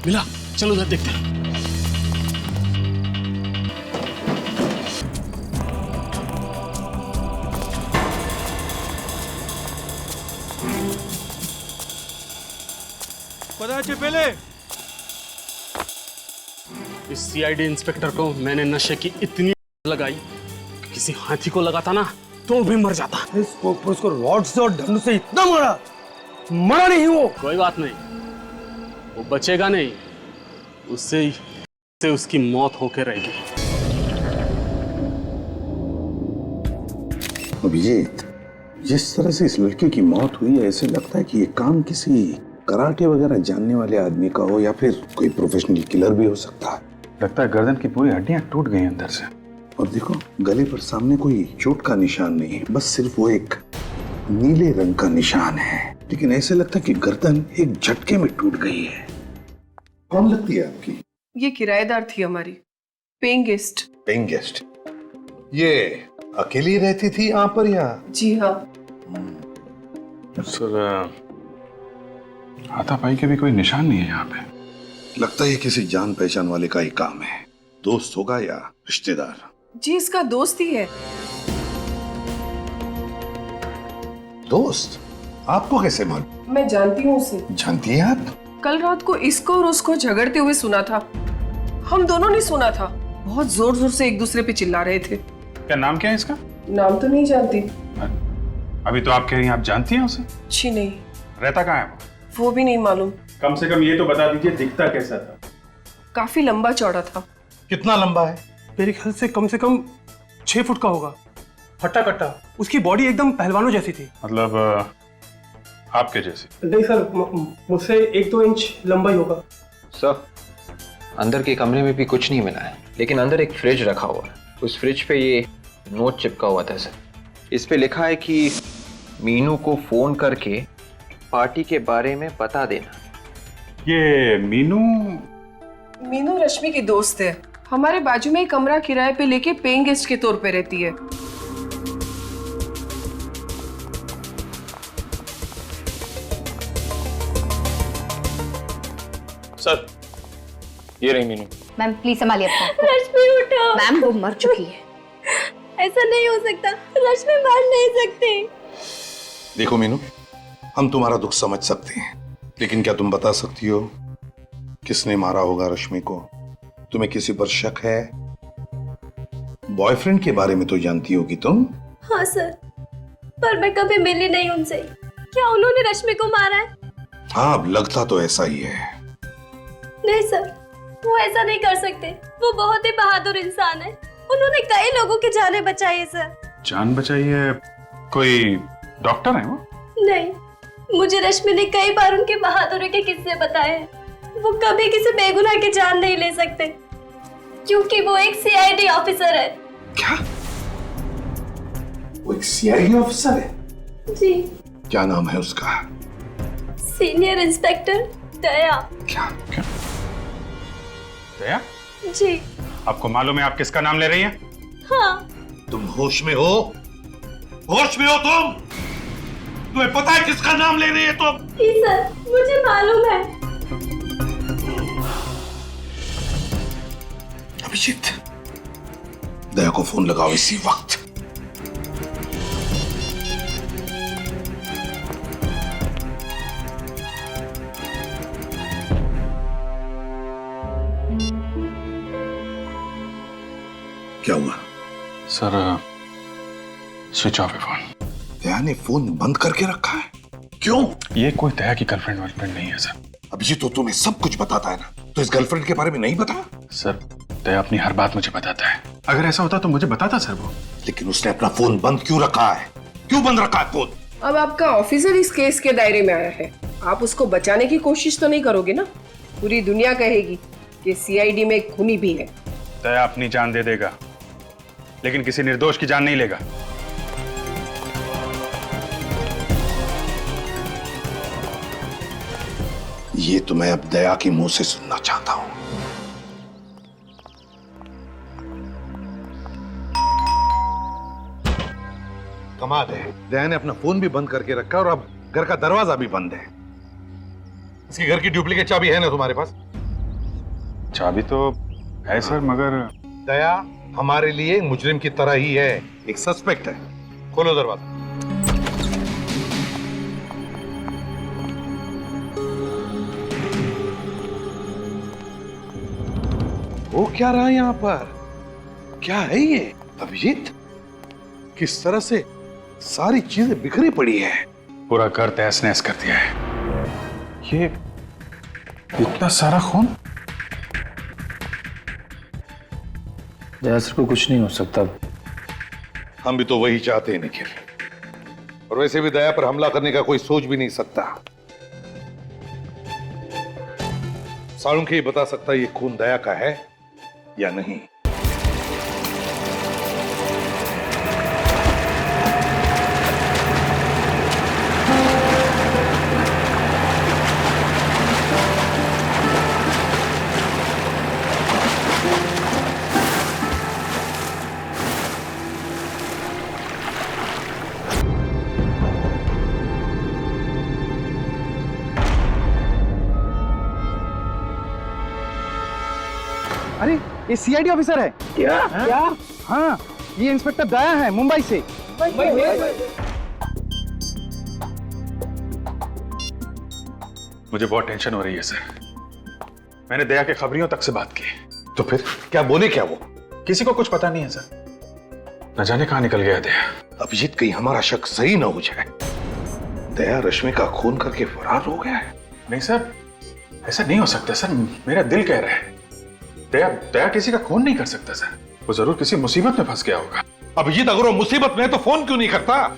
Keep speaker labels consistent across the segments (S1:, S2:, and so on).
S1: मिला, चलो उधर देखते हैं।
S2: पहले
S1: इस सीआईडी इंस्पेक्टर को मैंने नशे की इतनी लगाई कि किसी हाथी को लगाता ना तो भी मर जाता।
S2: उसको रॉड से और डंडू से इतना मारा, मरा नहीं वो।
S1: कोई बात नहीं, वो बचेगा नहीं, उससे उसकी मौत होके रहेगी।
S3: अभिजीत, जिस तरह से इस लड़के की मौत हुई है, ऐसे लगता है कि ये काम किसी कराटे वगैरह जानने वाले आदमी का हो या फिर कोई प्रोफेशनल किलर भी हो सकता है।
S4: लगता है गर्दन की पूरी हड्डियां टूट गई अंदर से।
S3: और देखो, गले पर सामने कोई चोट का निशान नहीं है, बस सिर्फ वो एक नीले रंग का निशान है। लेकिन ऐसे लगता है कि गर्दन एक झटके में टूट गई है। कौन लगती है आपकी?
S5: ये किराएदार थी हमारी, पेइंग गेस्ट।
S3: Paying guest? ये अकेली रहती थी यहाँ पर या?
S5: जी हाँ।
S4: सर, हाथापाई के भी कोई निशान नहीं है यहाँ पे।
S3: लगता है किसी जान पहचान वाले का ही काम है। दोस्त होगा या रिश्तेदार?
S5: जी, इसका दोस्त ही है।
S3: दोस्त? आपको कैसे मालूम?
S5: मैं जानती हूँ उसे।
S3: जानती हैं आप?
S5: कल रात को इसको और उसको झगड़ते हुए सुना था। हम दोनों ने सुना था। बहुत जोर जोर से एक दूसरे पे चिल्ला रहे थे।
S4: क्या नाम क्या है इसका?
S5: नाम तो नहीं जानती।
S4: अभी तो आप कह रही हैं आप जानती हैं उसे?
S5: जी नहीं।
S4: रहता कहाँ है
S5: वो भी नहीं मालूम।
S4: कम से कम ये तो बता दीजिए दिखता कैसा था?
S5: काफी लंबा चौड़ा था।
S3: कितना लंबा है?
S2: मेरे ख्याल से कम 6 फुट का होगा। हट्टा कट्टा, उसकी बॉडी एकदम पहलवानों जैसी थी।
S4: मतलब आपके जैसी?
S2: नहीं सर, मुझसे 1-2 इंच लंबा ही होगा।
S6: सर, अंदर के कमरे में भी कुछ नहीं मिला है, लेकिन अंदर एक फ्रिज रखा हुआ है। उस फ्रिज पे ये नोट चिपका हुआ था सर। इस पे लिखा है कि मीनू को फोन करके पार्टी के बारे में बता देना।
S4: ये मीनू
S5: रश्मि की दोस्त है। हमारे बाजू में एक कमरा किराए पे लेके पेइंग गेस्ट के तौर पे रहती है।
S4: सर, ये रही मीनू।
S7: मैम प्लीज संभालिए अपने आप को।
S8: रश्मि उठो।
S7: मैम वो मर चुकी है।
S8: ऐसा नहीं हो सकता, रश्मि मर नहीं सकती।
S3: देखो मीनू, हम तुम्हारा दुख समझ सकते हैं, लेकिन क्या तुम बता सकती हो किसने मारा होगा रश्मि को? तुम्हें किसी पर शक है? बॉयफ्रेंड के बारे में तो जानती होगी तुम।
S8: हाँ सर, पर मैं कभी मिली नहीं उनसे। क्या उन्होंने रश्मि को मारा है?
S3: हाँ, अब लगता तो ऐसा ही है।
S8: नहीं सर, वो ऐसा नहीं कर सकते। वो बहुत ही बहादुर इंसान है। उन्होंने कई लोगों की जानें बचाई है सर।
S4: जान बचाई है? कोई डॉक्टर है वो?
S8: नहीं, मुझे रश्मि ने कई बार उनके बहादुरी के किस्से बताए हैं। वो कभी किसी बेगुनाह की जान नहीं ले सकते, क्योंकि वो एक सीआईडी ऑफिसर है।
S3: क्या? वो एक सीआईडी ऑफिसर है?
S8: जी।
S3: क्या नाम है उसका?
S8: सीनियर इंस्पेक्टर दया।
S3: क्या?
S4: दया?
S8: जी।
S4: आपको मालूम है आप किसका नाम ले रही हैं?
S8: हाँ।
S3: तुम होश में हो? होश में हो तुम? तुम्हें पता है किसका नाम ले रही है तुम?
S8: जी सर, मुझे मालूम है।
S3: अभिजीत, दया को फोन लगाओ इसी वक्त। क्या हुआ?
S4: सर, स्विच ऑफ है फोन।
S3: दया ने फोन बंद करके रखा है? क्यों?
S4: ये कोई दया की गर्लफ्रेंड वर्लफ्रेंड नहीं है सर।
S3: अभिजीत तो तुम्हें सब कुछ बताता है ना, तो इस गर्लफ्रेंड के बारे में नहीं बता?
S4: सर, दया अपनी हर बात मुझे बताता है। अगर ऐसा होता तो मुझे बताता सर वो।
S3: लेकिन उसने अपना फोन बंद क्यों रखा है? क्यों बंद रखा है फोन?
S5: अब आपका ऑफिसर इस केस के दायरे में आया है। आप उसको बचाने की कोशिश तो नहीं करोगे ना? पूरी दुनिया कहेगी कि सीआईडी में एक खूनी भी है।
S4: दया अपनी जान दे देगा, लेकिन किसी निर्दोष की जान नहीं लेगा।
S3: ये तो मैं अब दया के मुंह से सुनना चाहता हूं। कमाल है, दया ने अपना फोन भी बंद करके रखा और अब घर का दरवाजा भी बंद है। इसके घर की डुप्लीकेट चाबी है ना तुम्हारे पास?
S4: चाबी तो है सर, मगर
S3: दया हमारे लिए मुजरिम की तरह ही है, एक सस्पेक्ट है। खोलो दरवाजा। वो क्या रहा है यहाँ पर? क्या है ये अभिजीत? किस तरह से सारी चीजें बिखरी पड़ी है।
S4: पूरा घर तहस नहस कर दिया है। ये इतना सारा खून।
S6: दया सर को कुछ नहीं हो सकता।
S3: हम भी तो वही चाहते हैं निखिल, और वैसे भी दया पर हमला करने का कोई सोच भी नहीं सकता। साळुंखे ही बता सकता ये खून दया का है या नहीं।
S9: अरे ये सीआईडी ऑफिसर है। क्या? हाँ, ये इंस्पेक्टर दया है, मुंबई से।
S4: मुझे बहुत टेंशन हो रही है सर। मैंने दया के खबरियों तक से बात की।
S3: तो फिर क्या बोले क्या वो?
S4: किसी को कुछ पता नहीं है सर। न जाने कहां निकल गया दया।
S3: अभिजीत कहीं हमारा शक सही ना हो जाए, दया रश्मि का खून करके फरार हो गया है।
S4: नहीं सर, ऐसा नहीं हो सकता सर। मेरा दिल कह रहा है दया किसी का खून नहीं कर सकता सर। वो जरूर किसी मुसीबत में फंस गया होगा।
S3: अभिजीत अगर वो मुसीबत में है तो फोन क्यों नहीं करता?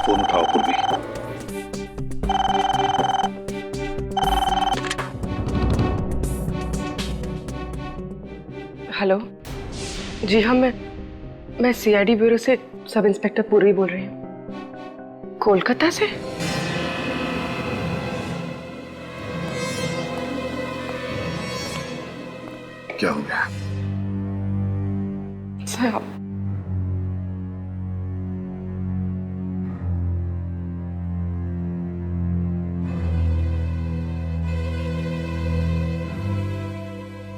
S3: फोन उठाओ पूर्वी।
S5: हेलो जी हाँ, मैं सीआईडी ब्यूरो से सब इंस्पेक्टर पूर्वी बोल रही हूँ, कोलकाता से।
S3: क्या हो गया?
S5: सर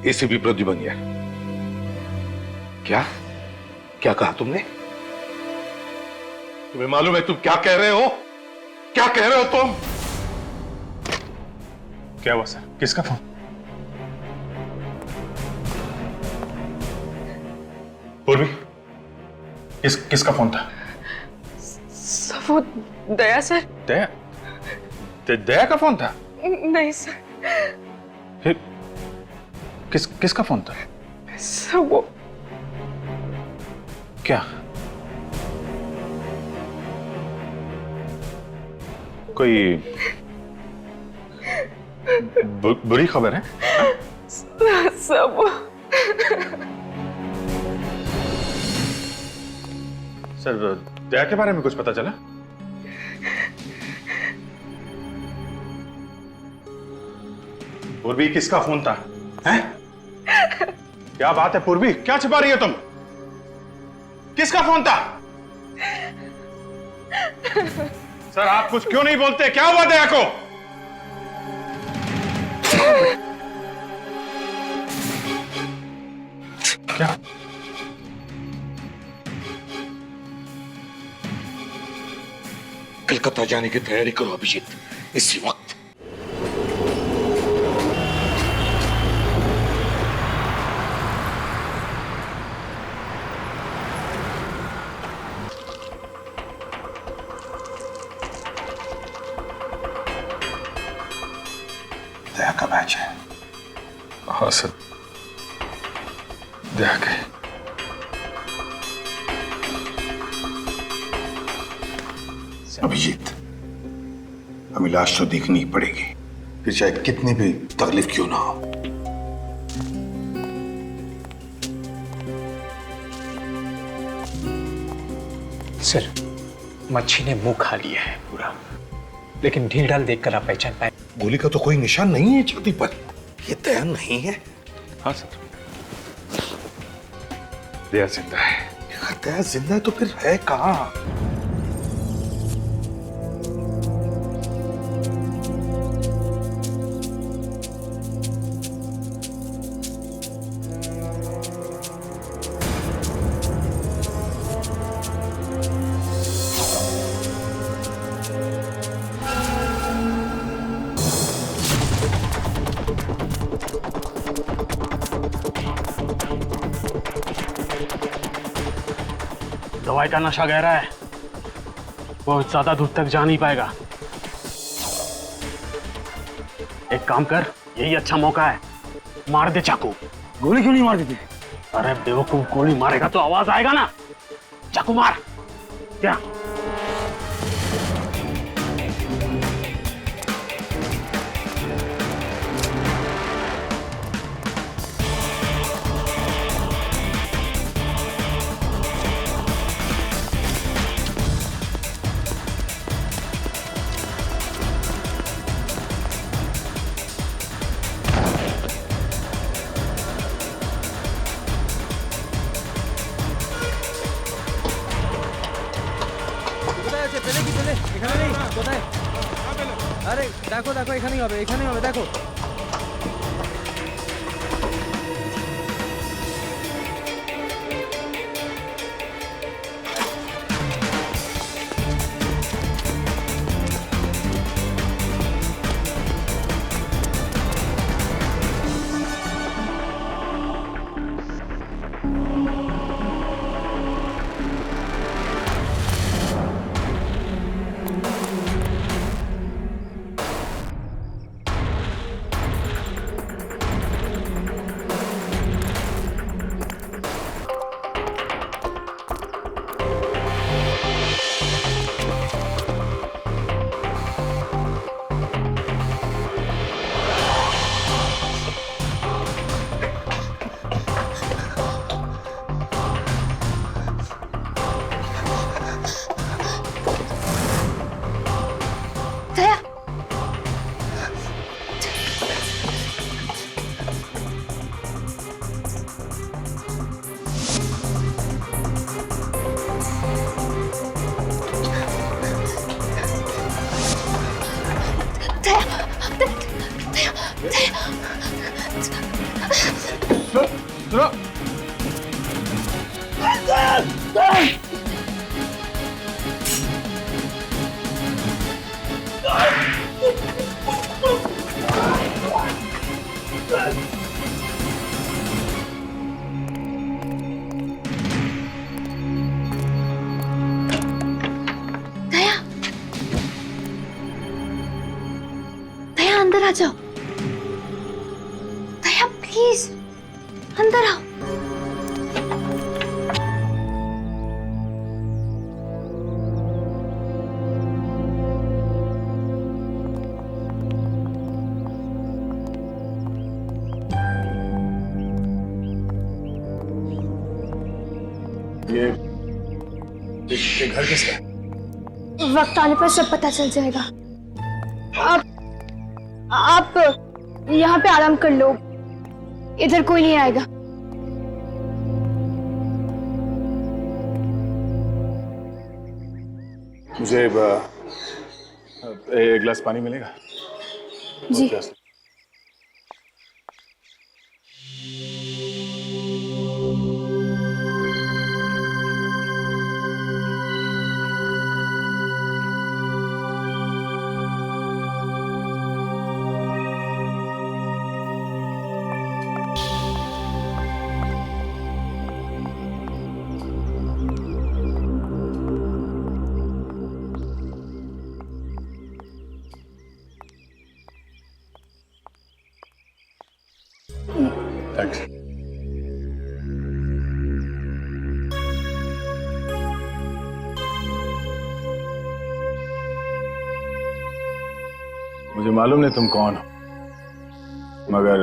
S3: एसीपी प्रद्युमन, क्या क्या कहा तुमने? तुम्हें मालूम है तुम क्या कह रहे हो? क्या कह रहे हो तुम?
S4: क्या हुआ सर? किसका फोन? पूर्वी, किसका फोन था?
S5: सर वो दया सर।
S4: दया का फोन था?
S5: नहीं सर।
S4: फिर किसका फोन था?
S5: सर वो
S4: क्या कोई बुरी खबर है?
S5: सब
S4: सर, दया के बारे में कुछ पता चला? पूर्वी, किसका फोन था? हैं? क्या बात है पूर्वी, क्या छिपा रही हो तुम? किसका फोन था? सर, आप कुछ क्यों नहीं बोलते? क्या हुआ दया को? क्या?
S3: कलकत्ता जाने की तैयारी करो अभिजीत, इसी वक्त। दया का बैच है।
S4: हाँ सर, दया के।
S3: अभिजीत, हमें लाश तो देखनी ही पड़ेगी, फिर चाहे कितनी भी तकलीफ क्यों ना हो।
S10: सर, मच्छी ने मुंह खा लिया है पूरा, लेकिन ढील ढाल देखकर आप पहचान पाए।
S3: गोली का तो कोई निशान नहीं है छाती पर। ये दया नहीं है।
S4: हाँ सर, दया जिंदा है।
S3: दया जिंदा है तो फिर है कहाँ?
S1: दवाई का नशा गहरा है, बहुत ज्यादा दूर तक जा नहीं पाएगा। एक काम कर, यही अच्छा मौका है, मार दे चाकू।
S9: गोली क्यों नहीं मार देते?
S1: अरे बेवकूफ, गोली मारेगा तो आवाज आएगा ना। चाकू मार। क्या?
S9: আরে দেখো দেখো এখানেই হবে দেখো।
S8: अंदर आ जाओ। दया प्लीज अंदर आओ।
S4: ये घर किसका है?
S8: वक्त आने पर सब पता चल जाएगा। आप यहाँ पे आराम कर लो, इधर कोई नहीं आएगा।
S4: मुझे एक गिलास पानी मिलेगा?
S8: जी।
S4: थैंक्स। मुझे मालूम नहीं तुम कौन हो, मगर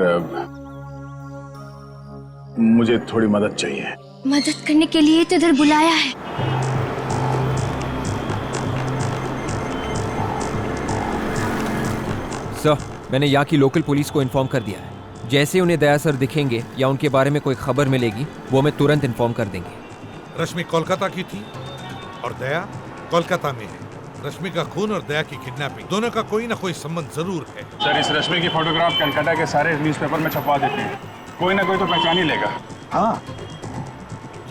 S4: मुझे थोड़ी मदद चाहिए।
S8: मदद करने के लिए तो इधर बुलाया है।
S11: सर, मैंने यहाँ की लोकल पुलिस को इन्फॉर्म कर दिया है। जैसे उन्हें दया सर दिखेंगे या उनके बारे में कोई खबर मिलेगी, वो हमें तुरंत इन्फॉर्म कर देंगे।
S12: रश्मि कोलकाता की थी और दया कोलकाता में है। रश्मि का खून और दया की किडनैपिंग, दोनों का कोई ना कोई संबंध जरूर है।
S4: सर, इस रश्मि की फोटोग्राफ कलकत्ता के सारे न्यूज़पेपर में छपवा देते हैं, कोई ना कोई तो पहचान ही लेगा।
S12: हाँ,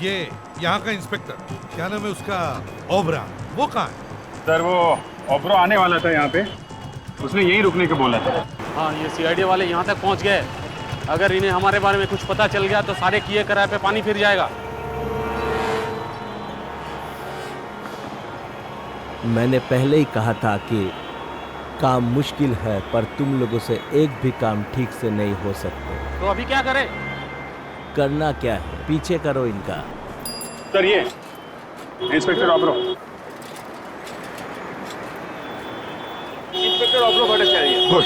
S12: ये यहाँ का इंस्पेक्टर, क्या नाम है उसका, ओबरा, वो कहाँ है?
S4: सर, वो ओबरा आने वाला था यहाँ पे, उसने यहीं रुकने को बोला था।
S1: हाँ, ये सीआईडी वाले यहाँ तक पहुँच गए। अगर इन्हें हमारे बारे में कुछ पता चल गया तो सारे किए कराए पे पानी फिर जाएगा।
S13: मैंने पहले ही कहा था कि काम मुश्किल है, पर तुम लोगों से एक भी काम ठीक से नहीं हो सकते।
S1: तो अभी क्या करें?
S13: करना क्या है, पीछे करो इनका।
S4: सर ये inspector Abhro.
S1: Inspector Abhro Bhattacharya.
S4: Good.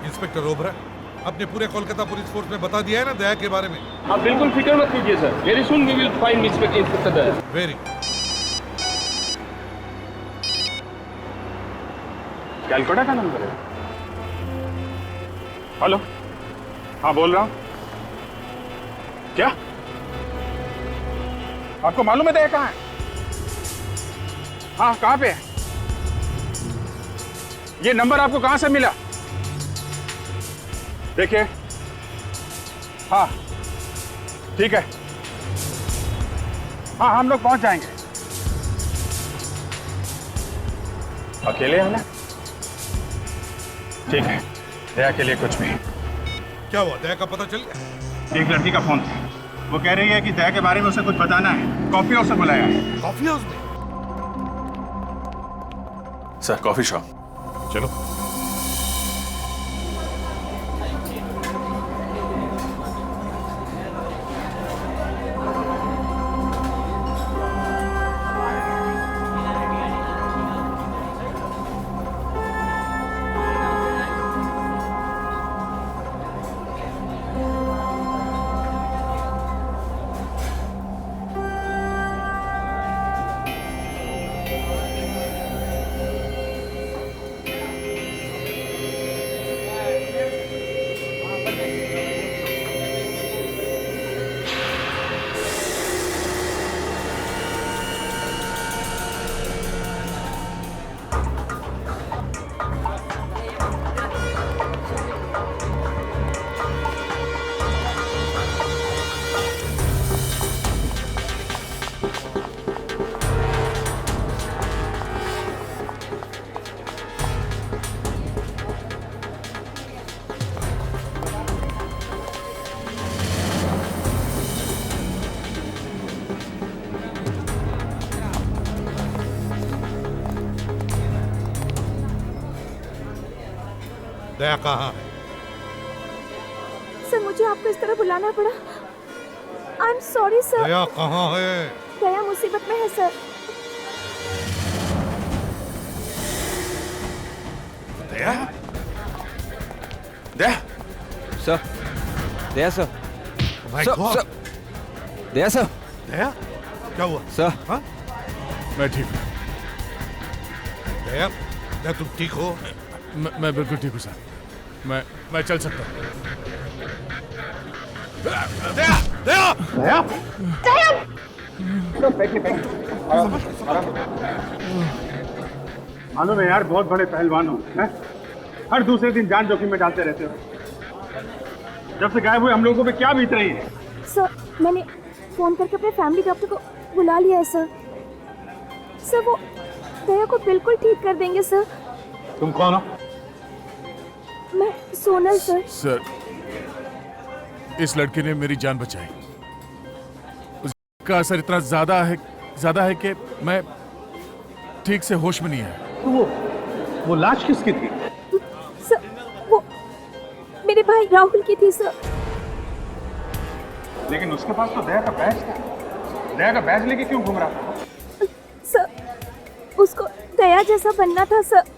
S12: Inspector Abhro, अपने पूरे कोलकाता पुलिस फोर्स में बता दिया है ना दया के बारे में?
S1: आप बिल्कुल फिक्र मत कीजिए sir, very soon we will find inspector Daya.
S12: Very.
S4: Calcutta का नंबर है। हेलो, हाँ बोल रहा हूँ। क्या आपको मालूम है दया कहाँ है? हाँ कहाँ पे है? ये नंबर आपको कहाँ से मिला? देखिए, हाँ ठीक है, हाँ हम लोग पहुंच जाएंगे। अकेले आना? ठीक है, दया के लिए कुछ भी।
S12: क्या हुआ, दया का पता चल गया?
S4: एक लड़की का फोन था, वो कह रही है कि दया के बारे में उसे कुछ बताना है, कॉफी हाउस से बुलाया है।
S12: कॉफी हाउस में?
S4: Sir coffee shop.
S12: चलो। दया कहाँ है?
S8: सर मुझे आपको इस तरह बुलाना पड़ा। I am sorry sir.
S12: Daya कहाँ है?
S8: दया मुसीबत में है sir.
S12: Daya?
S4: Daya?
S11: Sir, Daya sir.
S12: My
S11: sir,
S12: god.
S11: Sir, Daya sir.
S12: Daya? क्या हुआ?
S11: सर।
S12: हाँ?
S4: मैं ठीक हूँ।
S12: दया, दया तुम ठीक हो?
S4: मैं बिल्कुल ठीक हूँ सर, मैं चल सकता हूँ।
S12: दया! दया!
S4: दया!
S14: मालूम है यार, बहुत बड़े पहलवान हो, हैं? हर दूसरे दिन जान जोखिम में डालते रहते हो। जब से गायब हुए हम लोगों पे क्या बीत रही है?
S8: सर मैंने फोन करके अपने फैमिली डॉक्टर को बुला लिया है सर। सर वो दया को बिल्कुल ठीक कर देंगे सर।
S14: तुम कौन हो?
S8: मैं सोनल सर।
S4: सर, इस लड़के ने मेरी जान बचाई। उसका असर इतना ज्यादा है कि मैं ठीक से होश में नहीं है।
S14: तो वो लाश किसकी थी?
S8: सर वो मेरे भाई राहुल की थी सर।
S14: लेकिन उसके पास तो दया का बैज था। दया का बैज लेके क्यों घूम रहा था?
S8: सर उसको दया जैसा बनना था सर।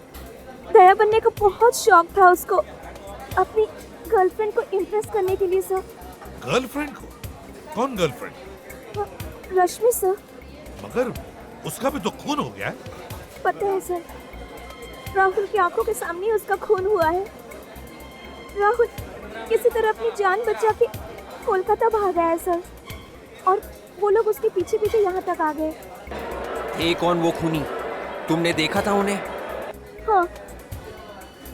S8: दया बनने का बहुत शौक था उसको, अपनी गर्लफ्रेंड को इम्प्रेस करने के लिए सर।
S12: गर्लफ्रेंड को? कौन गर्लफ्रेंड?
S8: रश्मि सर।
S12: मगर उसका भी तो खून हो गया है।
S8: पता है सर, राहुल की आंखों के सामने ही उसका खून हुआ है। राहुल किसी तरह अपनी जान बचा के कोलकाता भागा है सर, और वो लोग उसके पीछे पीछे यहाँ तक आ गए।
S11: थे कौन वो खूनी? तुमने देखा था उन्हें?
S8: हाँ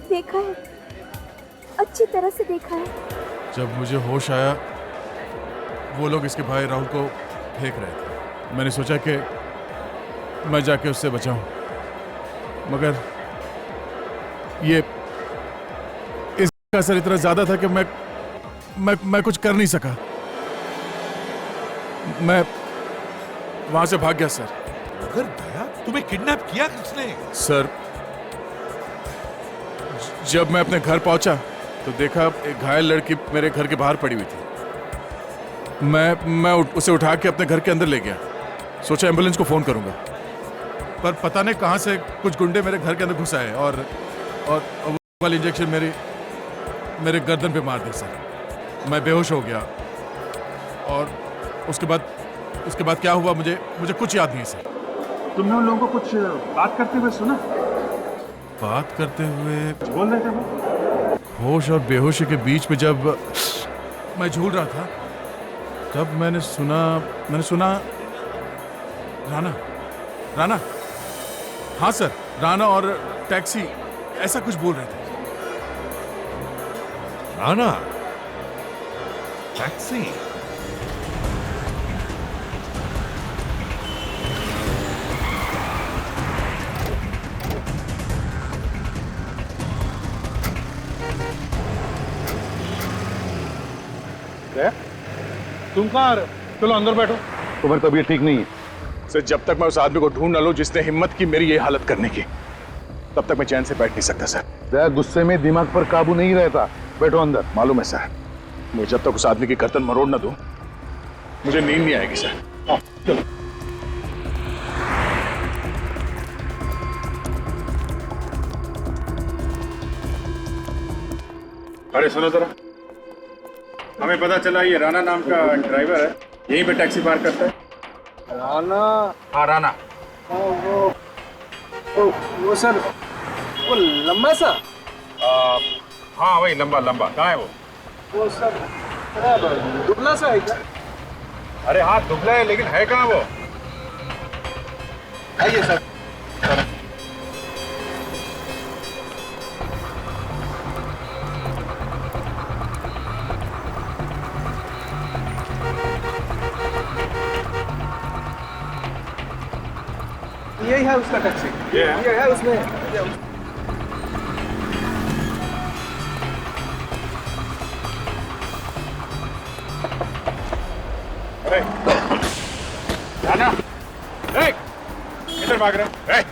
S8: देखा है, अच्छी तरह से देखा है।
S4: जब मुझे होश आया, वो लोग इसके भाई राहुल को फेंक रहे थे। मैंने सोचा कि मैं जाके उससे बचाऊं, मगर ये इसका असर इतना ज्यादा था कि मैं कुछ कर नहीं सका। मैं वहां से भाग गया सर।
S12: मगर दया तुम्हें किडनैप किया किसने?
S4: सर, जब मैं अपने घर पहुंचा तो देखा एक घायल लड़की मेरे घर के बाहर पड़ी हुई थी। मैं उसे उठा के अपने घर के अंदर ले गया। सोचा एम्बुलेंस को फोन करूंगा, पर पता नहीं कहां से कुछ गुंडे मेरे घर के अंदर घुस आए और वो वाली इंजेक्शन मेरे गर्दन पे मार दी सर। मैं बेहोश हो गया और उसके बाद क्या हुआ मुझे कुछ याद नहीं सर।
S14: तुमने उन लोगों को कुछ बात करते हुए सुना?
S4: बात करते हुए
S14: बोल रहे थे वो?
S4: होश और बेहोशी के बीच में जब मैं झूल रहा था तब मैंने सुना राना। हाँ सर, राना और टैक्सी ऐसा कुछ बोल रहे थे।
S12: राना, टैक्सी।
S14: तुम कहाँ आ रहे हो? चलो अंदर बैठो।
S3: तुम्हारी तबीयत ठीक नहीं है।
S15: सर, जब तक मैं उस आदमी को ढूंढ न लूं जिसने हिम्मत की मेरी ये हालत करने की, तब तक मैं चैन से बैठ नहीं सकता सर।
S3: दया गुस्से में दिमाग पर काबू नहीं रहता। बैठो अंदर।
S15: मालूम है सर, मैं जब तक उस आदमी की गर्दन मरोड़ न दूं मुझे नींद नहीं आएगी सर।
S14: चलो। अरे सुनो जरा, हमें पता चला ये राणा नाम का ड्राइवर है, यहीं पे टैक्सी पार्क करता है।
S9: राणा?
S14: हाँ राणा।
S9: वो सर, वो लंबा सा?
S14: हाँ वही लंबा। कहाँ है
S9: वो सर दुबला सा है क्या?
S14: अरे हाँ दुबला है, लेकिन है कहाँ वो?
S9: आइए सर। यही है उसका टैक्सी। ये है उसमें।
S14: राणा, किधर भाग रहे?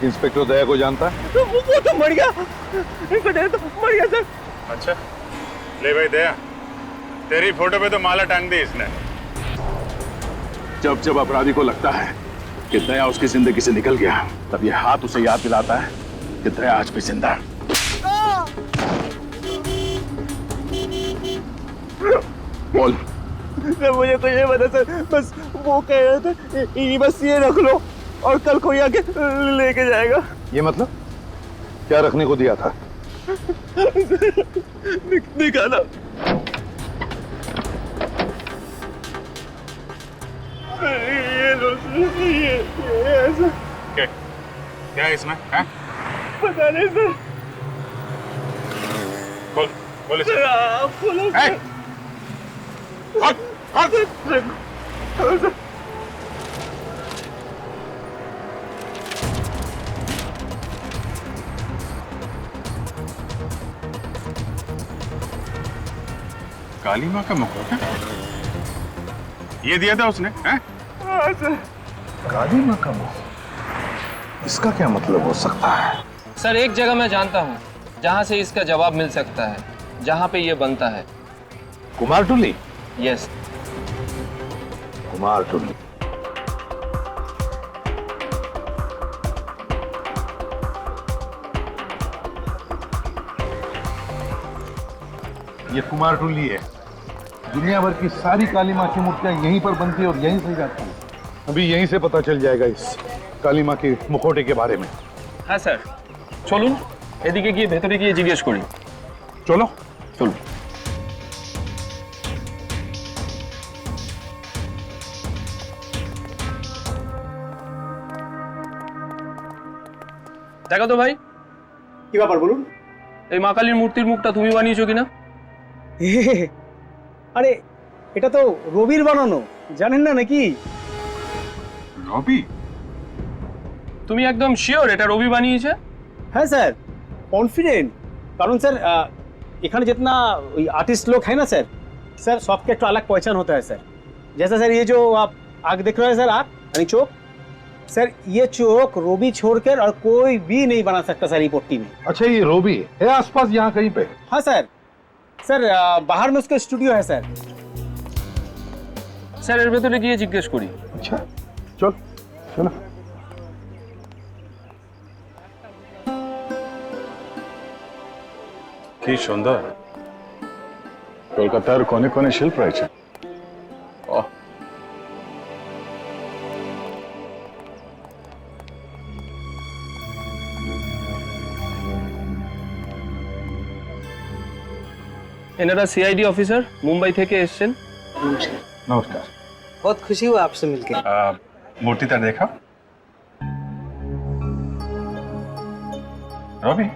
S3: इंस्पेक्टर दया को जानता है?
S9: वो तो मर गया। इंस्पेक्टर तो मर गया सर।
S14: अच्छा, ले भाई दया, तेरी फोटो पे तो माला टांग दी इसने।
S15: जब जब अपराधी को लगता है कि दया उसकी जिंदगी से निकल गया, तब ये हाथ उसे याद दिलाता है कि दया आज भी जिंदा है। बोल।
S9: सर मुझे कुछ नहीं पता सर, बस वो कह रहे थे बस ये रख लो और कल कोई आके लेके जाएगा।
S3: ये मतलब क्या रखने को दिया था?
S9: निकाला। ये लो ये ऐसा।
S14: क्या है इसमें? है?
S9: पता नहीं सर।
S14: बोल
S9: सर, आप खोलो सर।
S14: काली माँ का मुखौटा ये दिया था उसने? हैं?
S3: काली माँ का मुख, इसका क्या मतलब हो सकता है?
S6: सर, एक जगह मैं जानता हूँ जहाँ से इसका जवाब मिल सकता है, जहाँ पे ये बनता है।
S3: कुमारटुली?
S6: यस।
S3: कुमारटुली। ये कुमारटुली है। दुनिया भर की सारी काली माँ की मूर्तियां यहीं पर बनती है और यहीं से जाती है। अभी यहीं से पता चल जाएगा इस काली माँ के मुखौटे के बारे में।
S6: हाँ सर, चलून এদিকে গিয়ে ভেতরে গিয়ে জিজ্ঞেস করি।
S3: चलो
S6: চলুন। দেখো তো ভাই,
S9: কি ব্যাপার বলুন?
S6: এই মা কালীর মূর্তির মুখটা তুমি বানিয়েছো কিনা?
S9: আরে এটা তো রবির বানানো, জানেন না নাকি?
S14: রবি?
S2: তুমি একদম শিওর এটা রবি বানিয়েছে?
S9: হ্যাঁ স্যার, কনফিডেंट। कारण सर इखाने जितना आर्टिस्ट लोग हैं ना सर सबके एक अलग पहचान होता है सर। जैसा सर ये जो आप आग देख रहे हैं सर, आग यानी चौक, सर ये चौक रोबी छोड़कर और कोई भी नहीं बना सकता सर ये पट्टी में।
S3: अच्छा, ये रोबी है आसपास यहाँ कहीं पे?
S9: हाँ सर, बाहर में उसका स्टूडियो है सर।
S2: স্যার এর ভেতরে গিয়ে জিজ্ঞেস করি।
S3: अच्छा चल चलो।
S15: কি সুন্দর কলকাতার কোনে কোনে শিল্প রয়েছে।
S2: এনারা সিআইডি অফিসার, মুম্বাই থেকে এসেছেন।
S15: নমস্কার।
S9: बहुत खुशी हुआ आपसे मिलकर।
S15: মূর্তিটা দেখা। রবি,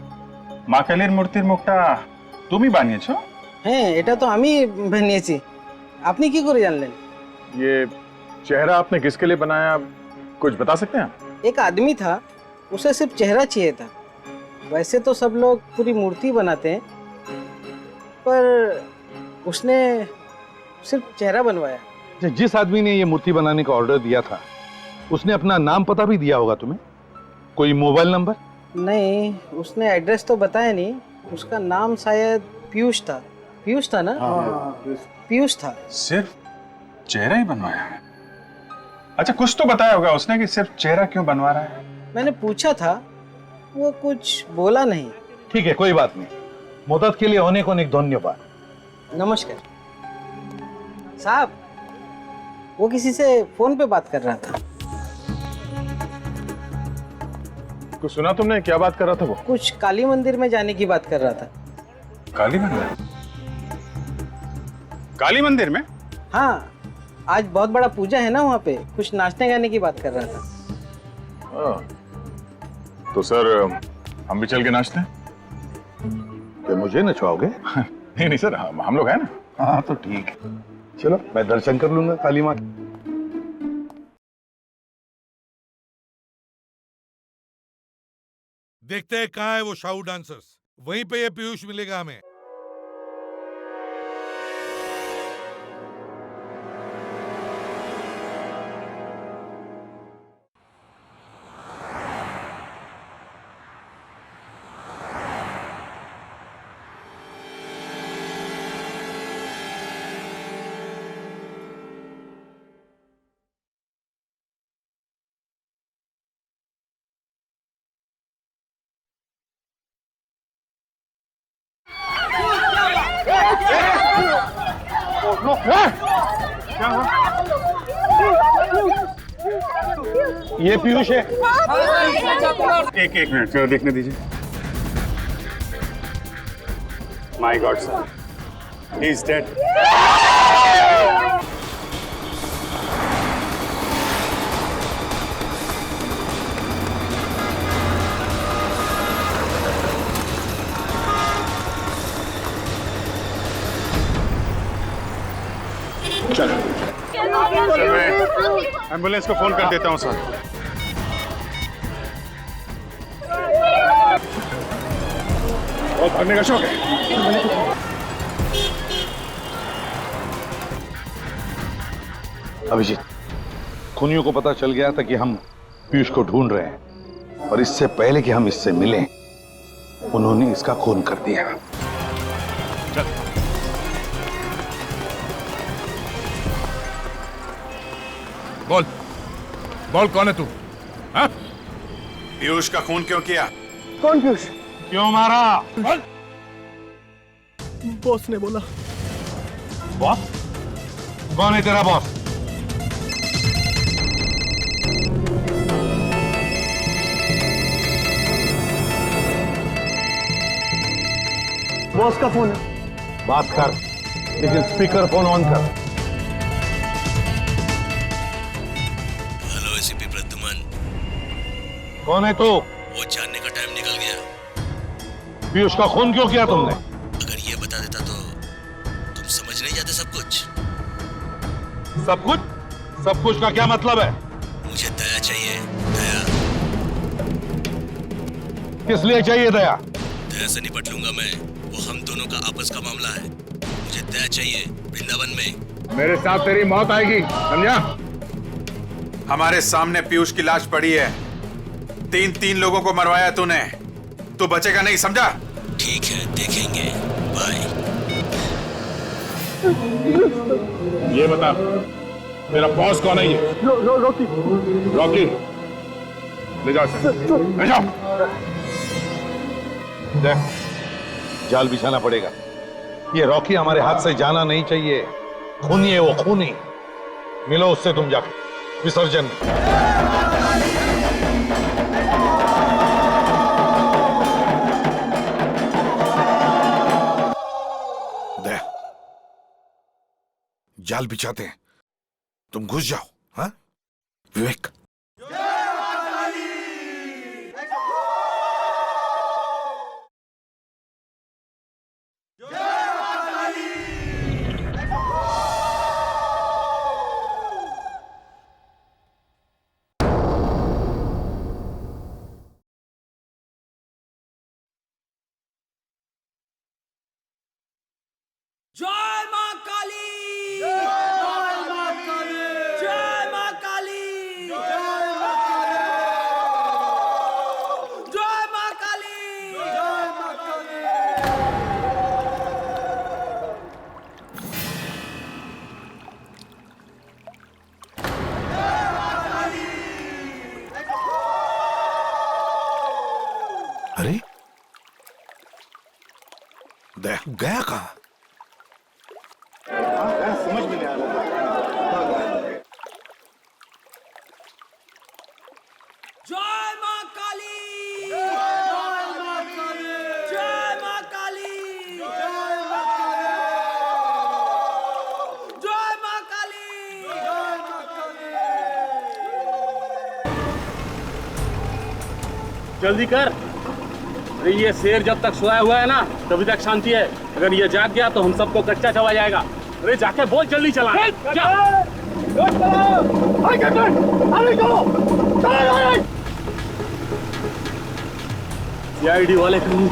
S15: মা কালীর মূর্তির মুখটা তুমি বানিয়েছো?
S9: হ্যাঁ, এটা তো আমি বানিয়েছি। আপনি কি করে জানলেন?
S15: ये चेहरा आपने किसके लिए बनाया, कुछ बता सकते हैं?
S9: एक आदमी था, उसे सिर्फ चेहरा चाहिए था। वैसे तो सब लोग पूरी मूर्ति बनाते हैं, पर उसने सिर्फ चेहरा बनवाया।
S3: जिस आदमी ने ये मूर्ति बनाने का ऑर्डर दिया था उसने अपना नाम पता भी दिया होगा तुम्हें? कोई मोबाइल नंबर?
S9: नहीं, उसने एड्रेस तो बताया नहीं। उसका नाम शायद पीयूष था। पीयूष था ना? पीयूष था।
S15: सिर्फ चेहरा ही बनवाया है? अच्छा, कुछ तो बताया होगा उसने कि सिर्फ चेहरा क्यों बनवा रहा है?
S9: मैंने पूछा था, वो कुछ बोला नहीं।
S3: ठीक है, कोई बात नहीं। मदद के लिए अनेक अनेक धन्यवाद।
S9: नमस्कार साहब। वो किसी से फोन पे बात कर रहा था।
S15: कुछ सुना तुमने? क्या बात कर रहा था वो?
S9: कुछ काली मंदिर में जाने की बात कर रहा था।
S15: काली मंदिर? काली मंदिर में?
S9: हाँ, आज बहुत बड़ा पूजा है ना वहाँ पे, कुछ नाचने गाने की बात कर रहा था।
S15: तो सर हम भी चल के नाचते हैं?
S3: क्या मुझे नचवाओगे?
S15: नहीं नहीं सर, हम लोग हैं ना।
S3: हाँ तो ठीक है, चलो मैं दर्शन कर लूंगा काली माँ।
S12: देखते हैं कहाँ है वो शाहू डांसर्स। वहीं पे ये पीयूष मिलेगा हमें।
S3: ये पीयूष है।
S14: एक मिनट जरा देखने दीजिए। My God sir, he is dead.
S15: चलो
S14: सर, मैं एम्बुलेंस को फोन कर देता हूँ सर।
S15: और भागने का शौक है?
S3: अभिजीत, खूनियों को पता चल गया था कि हम पीयूष को ढूंढ रहे हैं, और इससे पहले कि हम इससे मिलें उन्होंने इसका खून कर दिया।
S15: चल। बोल बोल, कौन है तू? हाँ?
S14: पीयूष का खून क्यों किया?
S9: कौन पीयूष?
S14: क्यों मारा?
S9: बॉस ने बोला।
S3: बॉस? कौन है तेरा बॉस?
S9: बॉस का फोन है।
S3: बात कर, लेकिन स्पीकर फोन ऑन कर।
S13: Hello ACP Pradyuman.
S3: कौन है तू?
S13: वो जानने का टाइम निकल गया।
S3: पीयूष का खून क्यों किया तुमने?
S13: अगर ये बता देता तो तुम समझ नहीं जाते सब कुछ।
S3: सब कुछ? सब कुछ का क्या मतलब है?
S13: मुझे दया चाहिए, दया।
S12: किस लिए चाहिए दया?
S16: दया से निपट लूंगा मैं, वो हम दोनों का आपस का मामला है। मुझे दया चाहिए वृंदावन में।
S12: मेरे साथ तेरी मौत आएगी, समझा?
S17: हमारे सामने पीयूष की लाश पड़ी है। तीन लोगों को मरवाया तूने, तू बचेगा नहीं, समझा?
S16: ठीक है, देखेंगे। बाय।
S12: ये बता, मेरा बॉस कौन है? ये
S14: रॉकी।
S12: रॉकी, ले जाओ इसे, ले जाओ। देख, जाल बिछाना पड़ेगा। ये रॉकी हमारे हाथ से जाना नहीं चाहिए। खूनी है वो, खूनी। मिलो उससे तुम जाके। विसर्जन। दया, जाल बिछाते हैं, तुम घुस जाओ। हाँ विवेक।
S18: जय मां काली! जय मां काली! जय मां काली! जय मां काली! जय मां काली! जय मां काली!
S12: अरे दया गया कहाँ?
S14: समझ में नहीं आ रहा।
S18: जय मां काली! जय मां काली! जय मां काली! जय मां काली! जय मां काली! जय मां काली!
S1: जल्दी कर। अरे ये शेर जब तक सोया हुआ है ना तभी तक शांति है। अगर ये जाग गया तो हम सबको कच्चा चबा जाएगा। अरे जाके बोल जल्दी चला। सीआईडी वाले कहीं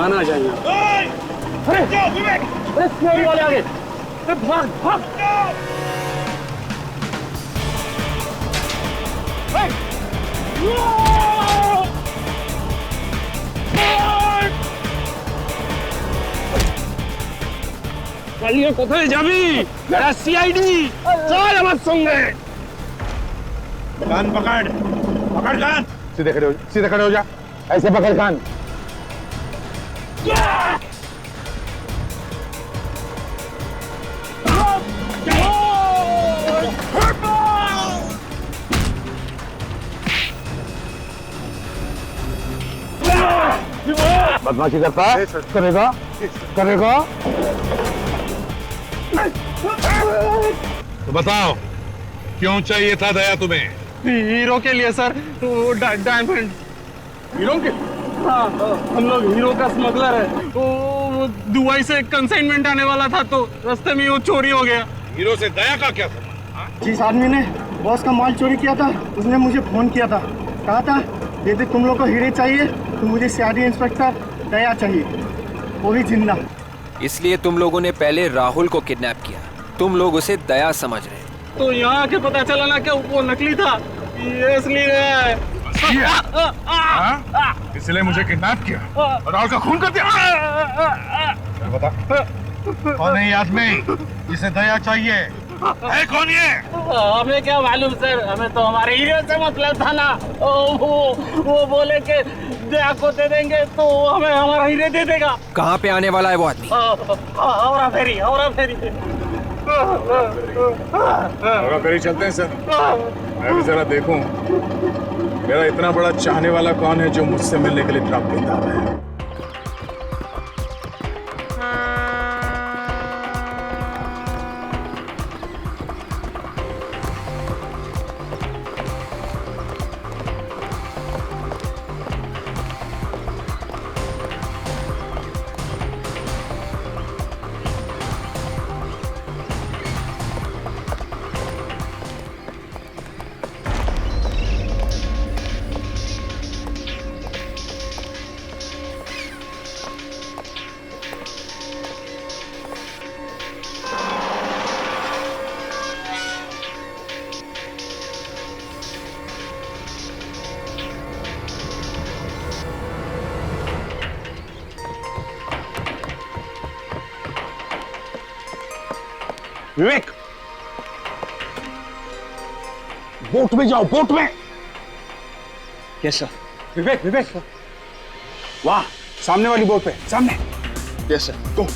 S1: आना चाहिए। अरे सीआईडी वाले आगे, भाग भाग। কালিয়ে কোথায় যাবি? मेरा सीआईडी चल আমার সঙ্গে।
S12: कान पकड़, पकड़ कान। सीधे खड़े हो, सीधे खड़े हो जा। ऐसे पकड़ कान। बदमाशी करता है? करेगा, करेगा। तो बताओ क्यों चाहिए था दया तुम्हें?
S1: हीरो के लिए सर, वो डायमंड। हीरो के? हाँ, हम लोग हीरो का स्मगलर है। वो दुबई से कंसाइनमेंट आने वाला था तो रास्ते में वो चोरी हो गया।
S12: हीरो से दया का क्या संबंध?
S14: जिस आदमी ने बॉस का माल चोरी किया था उसने मुझे फोन किया था, कहा था यदि तुम लोग को हीरे चाहिए तो मुझे सीआईडी इंस्पेक्टर दया चाहिए, वो भी जिंदा।
S11: इसलिए तुम लोगों ने पहले राहुल को किडनैप किया। तुम लोग उसे दया समझ रहे।
S1: तो यहाँ आके पता चला ना कि वो नकली था, ये इसलिए
S12: इसलिए मुझे किडनैप किया और राहुल का खून कर दिया। बता कौन है ये आदमी जिसे दया चाहिए? है कौन ये?
S1: हमें क्या मालूम सर, हमें तो हमारे हीरो से मतलब था ना। वो बोले कि दया को दे देंगे तो हमें हमारा हीरे दे देगा।
S11: कहाँ पे आने वाला है वो आदमी?
S1: औरा फेरी, औरा फेरी।
S12: औरा फेरी चलते हैं सर। मैं भी जरा देखूं मेरा इतना बड़ा चाहने वाला कौन है जो मुझसे मिलने के लिए इतना बेताब है। बोट में जाओ, बोट में।
S9: Yes sir. विवेक, विवेक, वहाँ सामने वाली बोट पे, सामने।
S12: यस सर, गो।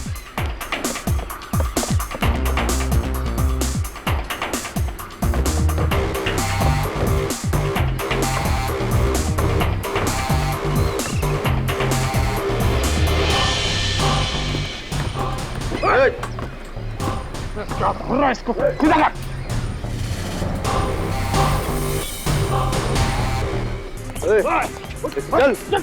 S14: क्या कर रहा है इसको? सीधा कर।
S12: चल।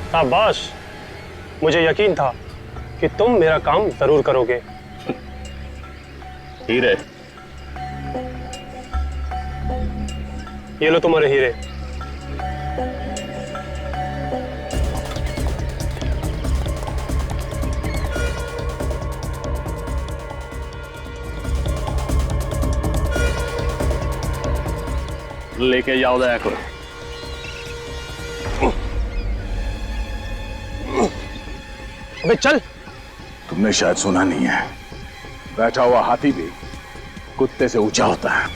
S14: शाबाश, मुझे यकीन था कि तुम मेरा काम जरूर करोगे।
S15: हीरे,
S14: ये लो तुम्हारे हीरे।
S15: लेके जाओ दया करो।
S14: अबे चल।
S15: तुमने शायद सुना नहीं है, बैठा हुआ हाथी भी कुत्ते से ऊंचा होता है।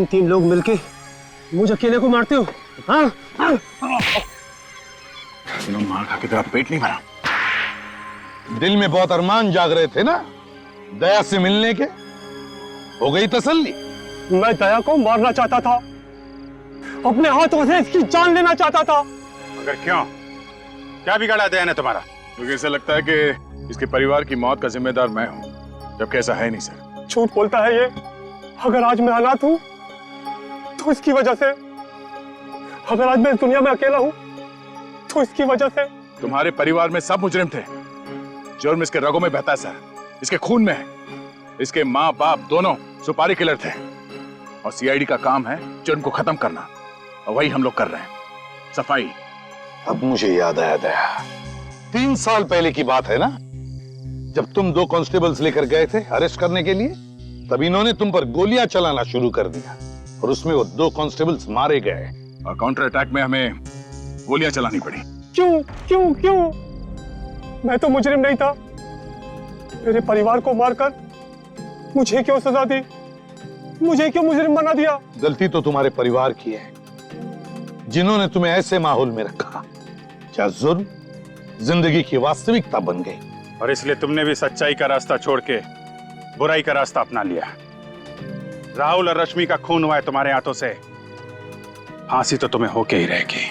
S14: तीन लोग मिलके मुझे अकेले को मारते हो? हाँ?
S12: मार खा के तेरा पेट नहीं भरा? दिल में बहुत अरमान जाग रहे थे ना दया से मिलने के, हो गई तसल्ली?
S14: मैं दया को मारना चाहता था, अपने हाथों से इसकी जान लेना चाहता था।
S17: मगर क्यों? क्या बिगाड़ा दया ने तुम्हारा?
S15: मुझे ऐसा लगता है कि इसके परिवार की मौत का जिम्मेदार मैं हूं, जबकि ऐसा है नहीं सर।
S14: झूठ बोलता है ये। अगर आज मैं अनाथ हूं तो इसकी वजह से, अगर आज मैं इस दुनिया में अकेला हूं तो इसकी वजह से।
S15: तुम्हारे परिवार में सब मुजरिम थे। जुर्म इसके रगों में बहता है सर, इसके खून में है। इसके माँ बाप दोनों सुपारी किलर थे और सीआईडी का काम है जुर्म को खत्म करना, और वही हम लोग कर रहे हैं, सफाई।
S12: अब मुझे याद आया दया, 3 साल पहले की बात है ना, जब तुम 2 कांस्टेबल्स लेकर गए थे अरेस्ट करने के लिए, तब इन्होंने तुम पर गोलियां चलाना शुरू कर दिया और उसमें वो 2 कांस्टेबल्स मारे गए
S15: और काउंटर अटैक में हमें गोलियां चलानी पड़ी।
S14: क्यों क्यों क्यों? मैं तो मुजरिम नहीं था। मेरे परिवार को मारकर मुझे क्यों सजा दी? मुझे क्यों मुजरिम बना दिया?
S12: गलती तो तुम्हारे परिवार की है, जिन्होंने तुम्हें ऐसे माहौल में रखा जहां जुर्म जिंदगी की वास्तविकता बन गई।
S17: और इसलिए तुमने भी सच्चाई का रास्ता छोड़ के बुराई का रास्ता अपना लिया। राहुल और रश्मि का खून हुआ है तुम्हारे हाथों से, फांसी तो तुम्हें होके ही रहेगी।